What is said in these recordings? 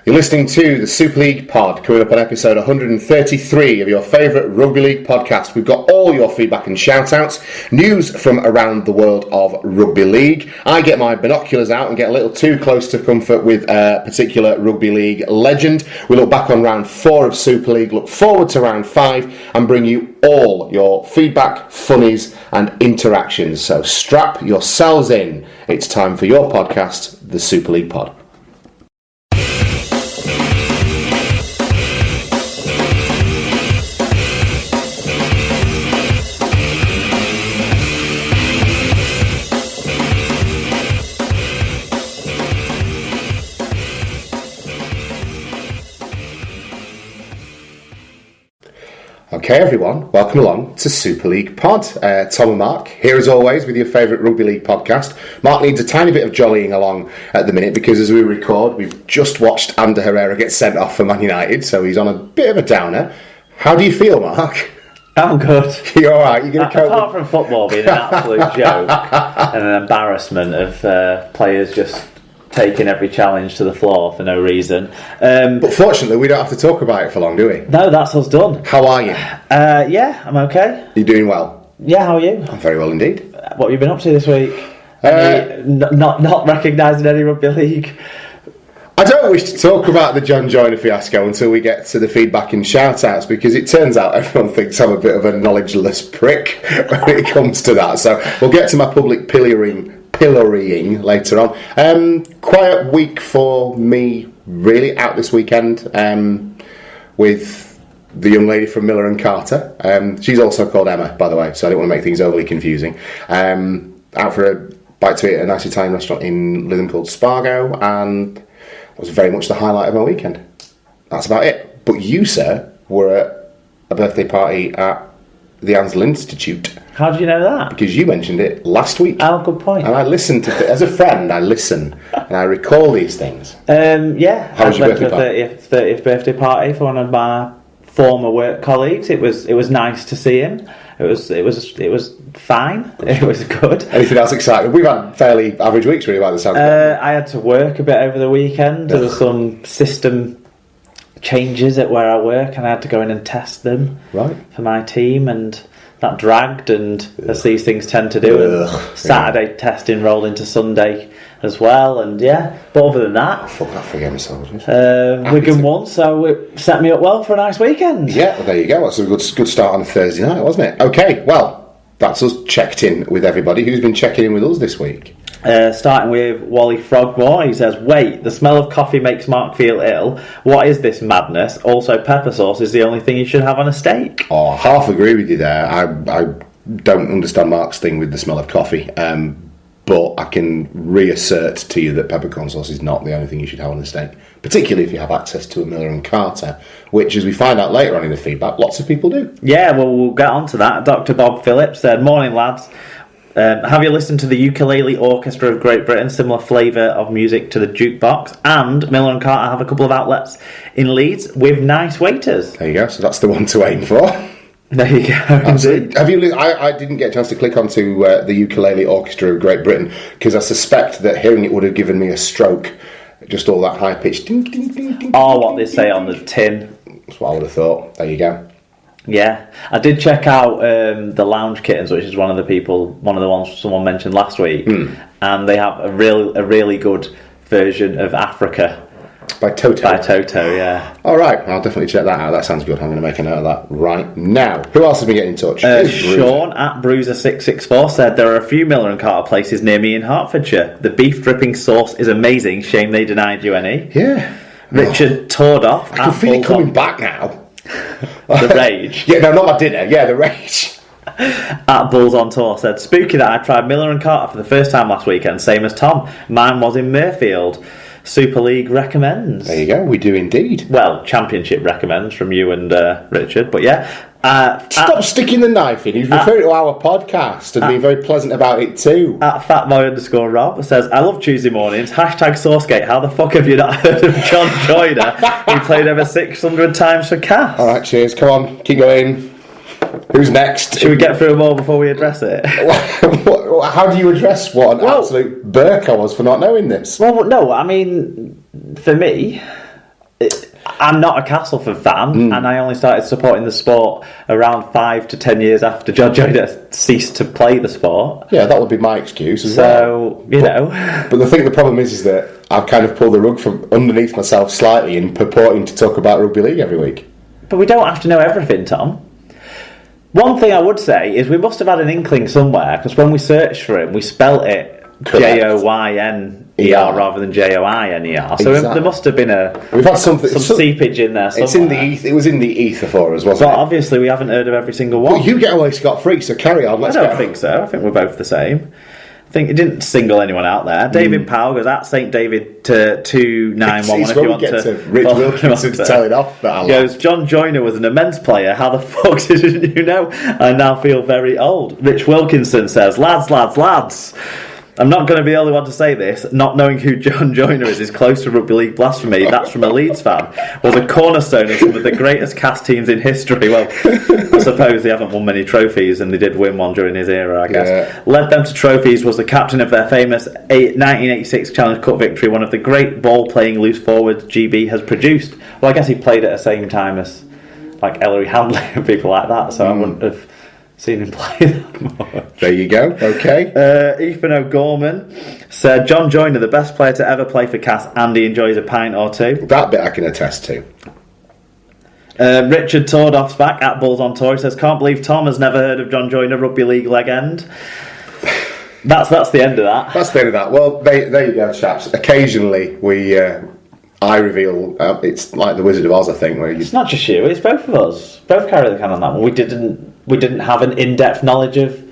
You're listening to the Super League Pod, coming up on episode 133 of your favourite rugby league podcast. We've got all your feedback and shout-outs, news from around the world of rugby league. I get my binoculars out and get a little too close to comfort with a particular rugby league legend. We look back on round 4 of Super League, look forward to round 5 and bring you all your feedback, funnies and interactions. So strap yourselves in. It's time for your podcast, the Super League Pod. Okay everyone, welcome along to Super League Pod. Tom and Mark, here as always with your favourite rugby league podcast. Mark needs a tiny bit of jollying along at the minute because as we record, we've just watched Ander Herrera get sent off for Man United, so he's on a bit of a downer. How do you feel, Mark? I'm good. You're alright, you're going to cope apart from football being an absolute joke and an embarrassment of players just taking every challenge to the floor for no reason. But fortunately, we don't have to talk about it for long, do we? No, that's us done. How are you? Yeah, I'm okay. You're doing well? Yeah, how are you? I'm very well indeed. What have you been up to this week? Not recognising any rugby league? I don't wish to talk about the John Joyner fiasco until we get to the feedback and shout-outs because it turns out everyone thinks I'm a bit of a knowledgeless prick when it comes to that. So we'll get to my public pillorying later on. Quiet week for me, really, out this weekend with the young lady from Miller and Carter. She's also called Emma, by the way, so I don't want to make things overly confusing. Out for a bite to eat at a nice Italian restaurant in Lytham called Spargo, and it was very much the highlight of my weekend. That's about it. But you, sir, were at a birthday party at the Ansel Institute. How did you know that? Because you mentioned it last week. Oh, good point. And I listened to as a friend, I listen and I recall these things. Yeah. How was your birthday party? 30th birthday party for one of my former work colleagues. It was nice to see him. It was fine. It was good. Anything else exciting? We've had fairly average weeks really by the sound of it. I had to work a bit over the weekend. There were some system changes at where I work and I had to go in and test them for my team, and that dragged, and as these things tend to do. And Saturday testing rolled into Sunday as well, and but other than that, Fuck, I forget myself. Wigan won, so it set me up well for a nice weekend. Yeah, well, there you go. That's a good start on a Thursday night, wasn't it? Okay, well, that's us checked in with everybody. Who's been checking in with us this week? Starting with Wally Frogmore, he says, "Wait, the smell of coffee makes Mark feel ill. What is this madness? Also, pepper sauce is the only thing you should have on a steak." Oh, half agree with you there. I don't understand Mark's thing with the smell of coffee, but I can reassert to you that peppercorn sauce is not the only thing you should have on a steak, particularly if you have access to a Miller and Carter, which, as we find out later on in the feedback, lots of people do. Yeah, well, we'll get on to that. Dr. Bob Phillips said, "Morning, lads. Have you listened to the Ukulele Orchestra of Great Britain? Similar flavour of music to the jukebox. And Miller and Carter have a couple of outlets in Leeds with nice waiters." There you go. So that's the one to aim for. There you go. Have you? I didn't get a chance to click onto the Ukulele Orchestra of Great Britain because I suspect that hearing it would have given me a stroke. Just all that high pitched. Ding, ding, ding, ding, or what they say on the tin. That's what I would have thought. There you go. Yeah, I did check out the Lounge Kittens, which is one of the ones someone mentioned last week, and they have a really good version of Africa by Toto. Yeah. All right, I'll definitely check that out. That sounds good. I'm going to make a note of that right now. Who else has been getting in touch? Sean at Bruiser664 said, "There are a few Miller and Carter places near me in Hertfordshire. The beef dripping sauce is amazing. Shame they denied you any." Yeah. Richard toured off. I can feel it coming back now. The rage. Yeah, no, not my dinner. Yeah, the rage. At Bulls on Tour said, "Spooky that I tried Miller and Carter for the first time last weekend, same as Tom. Mine was in Murfield. Super League recommends." There you go, we do indeed. Well, Championship recommends from you and Richard, but yeah. Stop sticking the knife in. He's referring to our podcast and being very pleasant about it too. At Fatboy_Rob says, "I love Tuesday mornings. Hashtag Sourcegate. How the fuck have you not heard of John Joyner? He played over 600 times for Cass." Alright, cheers. Come on, keep going. Who's next? Should we get through them all before we address it? How do you address what an absolute Burke I was for not knowing this? Well, no, I mean, for me, I'm not a Castleford fan, and I only started supporting the sport around 5 to 10 years after John Joyner ceased to play the sport. Yeah, that would be my excuse as well. So, you know. But I think the problem is that I've kind of pulled the rug from underneath myself slightly in purporting to talk about rugby league every week. But we don't have to know everything, Tom. One thing I would say is we must have had an inkling somewhere, because when we searched for him, we spelt it Joyner rather than Joiner. So there must have been we've had some seepage in there somewhere. It's in the it was in the ether for us, wasn't it? But obviously we haven't heard of every single one. Well, you get away scot-free, so carry on. I don't think so. I think we're both the same. I think it didn't single anyone out there. David Powell goes at St David to 2911 if you want to. Rich Wilkinson to tell it off. He goes, John Joyner was an immense player. How the fuck didn't you know? I now feel very old. Rich Wilkinson says, lads. I'm not going to be the only one to say this. Not knowing who John Joyner is close to rugby league blasphemy. That's from a Leeds fan. Was a cornerstone of some of the greatest cast teams in history. Well, I suppose they haven't won many trophies, and they did win one during his era, I guess. Yeah. Led them to trophies, was the captain of their famous 1986 Challenge Cup victory, one of the great ball-playing loose forwards GB has produced. Well, I guess he played at the same time as like Ellery Handley and people like that, so I wouldn't have seen him play that much. There you go. Okay. Ethan O'Gorman said John Joyner, the best player to ever play for Cass, and he enjoys a pint or two. That bit I can attest to. Richard Tordoff's back at Bulls on Tour. He says, can't believe Tom has never heard of John Joyner, rugby league legend. That's the end of that. That's the end of that. Well, there you go, chaps. Occasionally I reveal it's like the Wizard of Oz, I think. Where it's not just you; it's both of us. Both carry the can on that one. We didn't have an in-depth knowledge of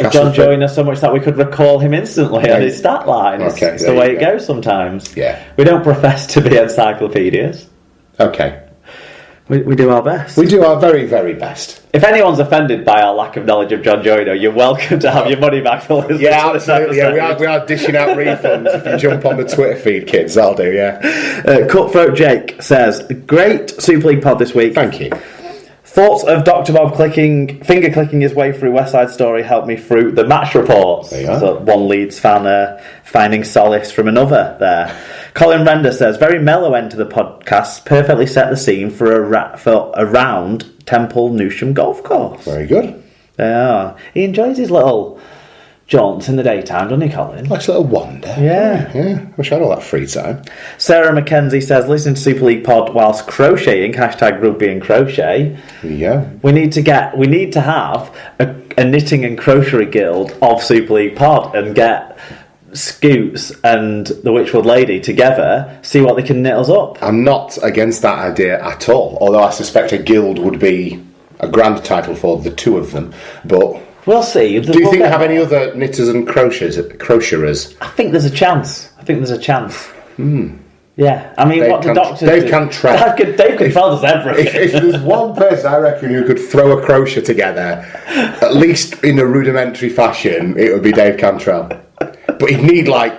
John Joyner so much that we could recall him instantly on his stat line. It's the way it goes sometimes. Yeah, we don't profess to be encyclopedias. Okay, we do our best. We do our very, very best. If anyone's offended by our lack of knowledge of John Joyner, you're welcome to have your money back for listening. Yeah, absolutely. Yeah, we are dishing out refunds. If you jump on the Twitter feed, kids, I'll do. Yeah. Cutthroat Jake says, "Great Super League pod this week. Thank you. Thoughts of Dr. Bob finger clicking his way through West Side Story helped me through the match reports." There you are. So one Leeds fan finding solace from another there. Colin Render says, very mellow end to the podcast, perfectly set the scene for a round Temple Newsham golf course. Very good. Yeah. He enjoys his little jaunts in the daytime, doesn't he, Colin? Likes a little wander. Yeah. Yeah. Wish I had all that free time. Sarah Mackenzie says, listen to Super League Pod whilst crocheting, #rugby and crochet. Yeah. We need to have a knitting and crochery guild of Super League Pod and get Scoots and the Witchwood Lady together, see what they can knit us up. I'm not against that idea at all, although I suspect a guild would be a grand title for the two of them, but we'll see. Do you think they have any other knitters and crocherers? I think there's a chance. Yeah, I mean, what the doctor... Dave Cantrell. Dave Cantrell does everything. If there's one person I reckon who could throw a crochet together, at least in a rudimentary fashion, it would be Dave Cantrell. But he'd need, like,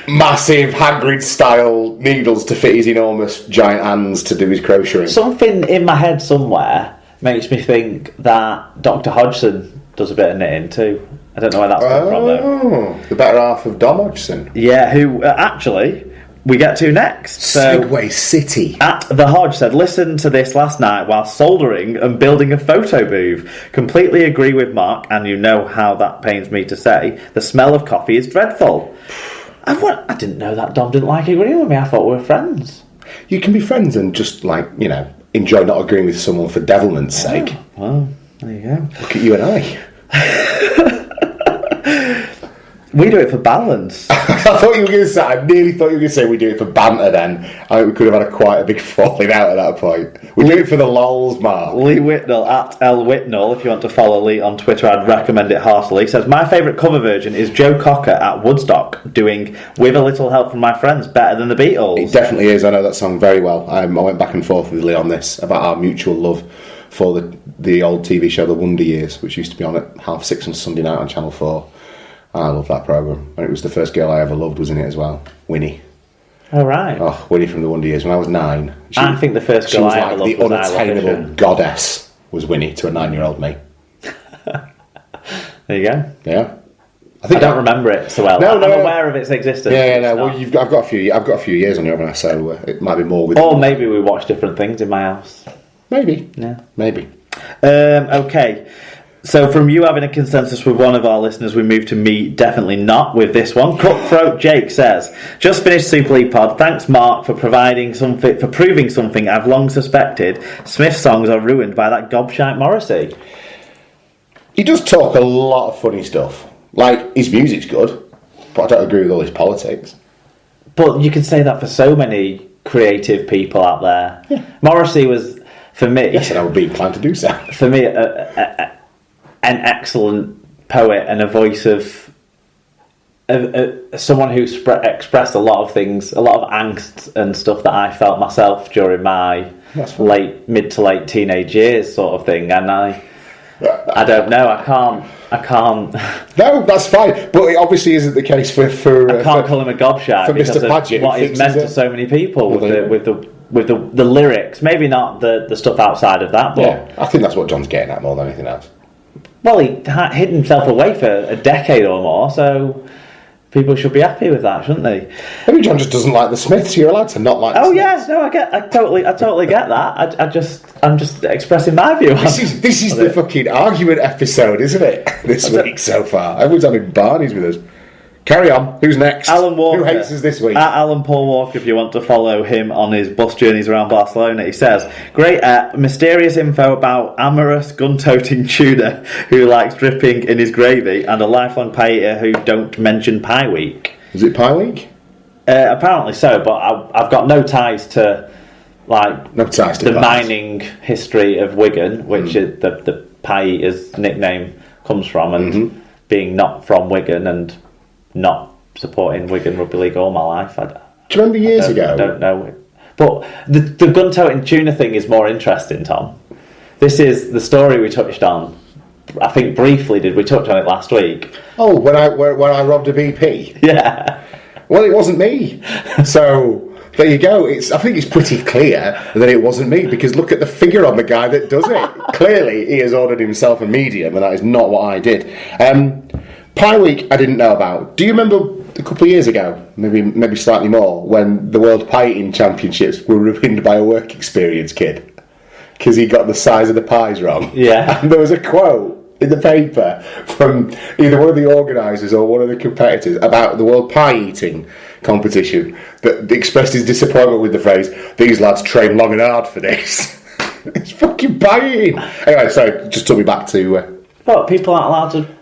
massive Hagrid-style needles to fit his enormous giant hands to do his crocheting. Something in my head somewhere makes me think that Dr. Hodgson does a bit of knitting too. I don't know where that's come from, though. The better half of Dom Hodgson. Yeah, who, actually... we get to next. So, Segway City. At the Hodge said, listen to this last night while soldering and building a photo booth. Completely agree with Mark, and you know how that pains me to say. The smell of coffee is dreadful. I didn't know that Dom didn't like agreeing with me. I thought we were friends. You can be friends and just, like, you know, enjoy not agreeing with someone for devilment's sake. Well, there you go. Look at you and I. We do it for balance. I thought you were going to say. I nearly thought you were going to say we do it for banter. Then I think we could have had quite a big falling out at that point. We do it for the lols, Mark. Lee Whitnell at L Whitnell. If you want to follow Lee on Twitter, I'd recommend it heartily. Says my favourite cover version is Joe Cocker at Woodstock doing "With a Little Help from My Friends" better than the Beatles. It definitely is. I know that song very well. I went back and forth with Lee on this about our mutual love for the old TV show The Wonder Years, which used to be on at 6:30 on Sunday night on Channel 4. I love that programme. And it was the first girl I ever loved was in it as well. Winnie. Oh, right. Oh, Winnie from The Wonder Years. When I was 9. I think the first girl I ever loved was the unattainable goddess was Winnie to a 9-year-old me. There you go. Yeah. I don't remember it so well. I'm aware of its existence. Yeah. Well, I've got a few years on you, haven't I? So it might be more with. Or maybe we watch different things in my house. Maybe. Yeah. Maybe. Okay. So from you having a consensus with one of our listeners, we move to me definitely not with this one. Cutthroat Jake says, just finished Super League Pod. Thanks, Mark, for proving something I've long suspected. Smith's songs are ruined by that gobshite Morrissey. He does talk a lot of funny stuff. Like, his music's good, but I don't agree with all his politics. But you can say that for so many creative people out there. Yeah. Morrissey was, for me... Yes, and I would be inclined to do so. For me, an excellent poet and a voice of someone who expressed a lot of things, a lot of angst and stuff that I felt myself during my mid to late teenage years sort of thing. And I don't know, I can't... No, that's fine, but it obviously isn't the case for I can't call him a gobshite for because Mr. Paget, of what he's meant to so many people with the lyrics. Maybe not the stuff outside of that, but yeah, I think that's what John's getting at more than anything else. Well, he hid himself away for a decade or more, so people should be happy with that, shouldn't they? Maybe John just doesn't like the Smiths. You're allowed to not like the Smiths. Yeah, no, I totally get that. I'm just expressing my view. This is the fucking argument episode, isn't it? This week so far, everyone's having Barney's with us. Carry on. Who's next? Alan Walker. Who hates us this week? At Alan Paul Walker, if you want to follow him on his bus journeys around Barcelona, he says, great mysterious info about amorous gun-toting tuna who likes dripping in his gravy and a lifelong pie eater who don't mention Pie Week. Is it Pie Week? Apparently so, but I've got no ties to the mining history of Wigan, which is the Pie Eater's nickname comes from, and being not from Wigan and not supporting Wigan Rugby League all my life. Do you remember years ago? I don't know. But the gun-toting tuna thing is more interesting, Tom. This is the story we touched on. I think briefly did we touch on it last week? Oh, when I robbed a BP? Yeah. Well, it wasn't me. So there you go. I think it's pretty clear that it wasn't me, because look at the figure on the guy that does it. Clearly, he has ordered himself a medium, and that is not what I did. Pie Week I didn't know about. Do you remember a couple of years ago, maybe slightly more, when the World Pie Eating Championships were ruined by a work experience kid because he got the size of the pies wrong? Yeah. And there was a quote in the paper from either one of the organisers or one of the competitors about the World Pie Eating competition that expressed his disappointment with the phrase, "These lads train long and hard for this." It's fucking pie eating. Anyway, so just took me back to... What, people aren't allowed to...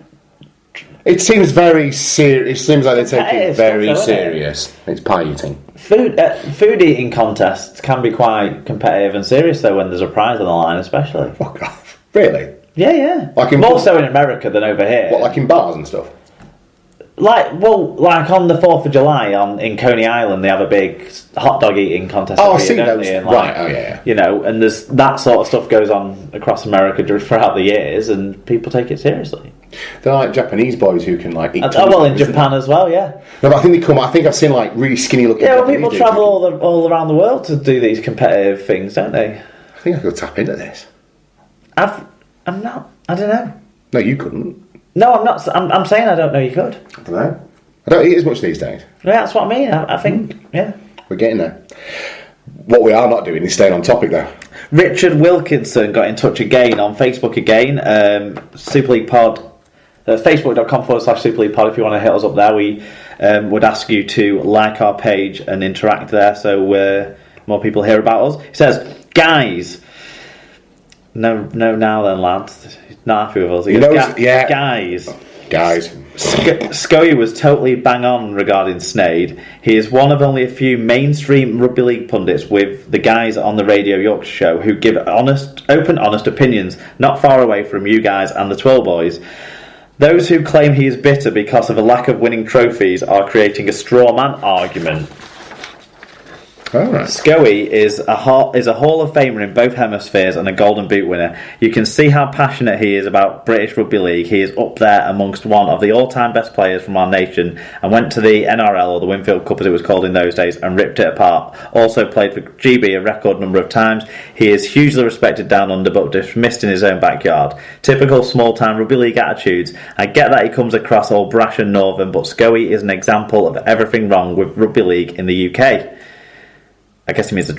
It seems very serious. It seems like they take it very serious. It's pie eating. Food eating contests can be quite competitive and serious, though, when there's a prize on the line, especially. Fuck off. Really? Yeah. Like more so in America than over here. What, like in bars and stuff? Like on the 4th of July in Coney Island, they have a big hot dog eating contest. Oh, I've seen those. Right, oh yeah. You know, and there's that sort of stuff goes on across America throughout the years, and people take it seriously. They're like Japanese boys who can like eat. In Japan as well, yeah. No, but I think I've seen like really skinny looking. Yeah, well, people travel all around the world to do these competitive things, don't they? I think I could tap into this. I'm not. I don't know. No, you couldn't. No, I'm not. I'm saying I don't know you could. I don't know. I don't eat as much these days. Yeah, that's what I mean. I think, yeah. We're getting there. What we are not doing is staying on topic, though. Richard Wilkinson got in touch again on Facebook again. Super League Pod. Facebook.com/Super League Pod if you want to hit us up there. We would ask you to like our page and interact there so more people hear about us. He says, guys... No, now then, lads. He's not happy with us. He goes, Guys. Scully was totally bang on regarding Sneyd. He is one of only a few mainstream rugby league pundits with the guys on the Radio Yorkshire show who give open, honest opinions, not far away from you guys and the Twill boys. Those who claim he is bitter because of a lack of winning trophies are creating a straw man argument. Alright. Scoey is a Hall of Famer in both hemispheres and a Golden Boot winner. You can see how passionate he is about British Rugby League. He is up there amongst one of the all-time best players from our nation, and went to the NRL, or the Winfield Cup as it was called in those days, and ripped it apart. Also played for GB a record number of times. He is hugely respected down under, but dismissed in his own backyard. Typical small-town Rugby League attitudes. I get that he comes across all brash and northern, but Scoey is an example of everything wrong with Rugby League in the UK. I guess he means the